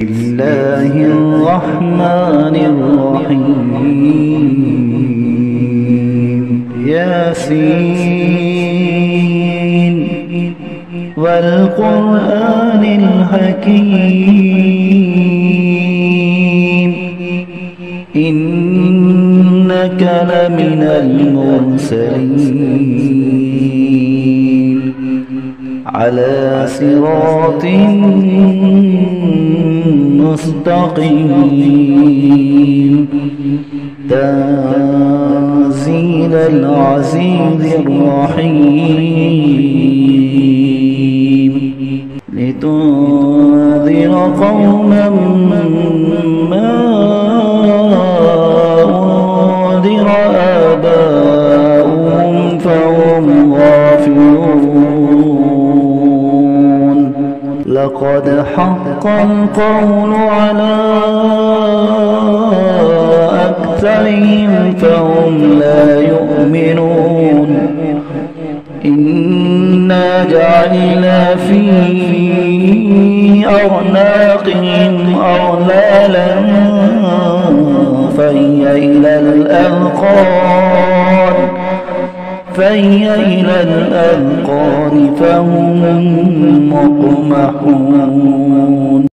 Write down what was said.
بسم الله الرحمن الرحيم ياسين والقرآن الحكيم إنك لمن المرسلين على صراط مستقيم تنزيل العزيز الرحيم لتنذر قوما ما أنذر آباؤهم فهم غافلون لقد حق القول على أكثرهم فهم لا يؤمنون إنا جعلنا في أعناقهم أغلالا فهي إلى الأذقان فهم مقمحون.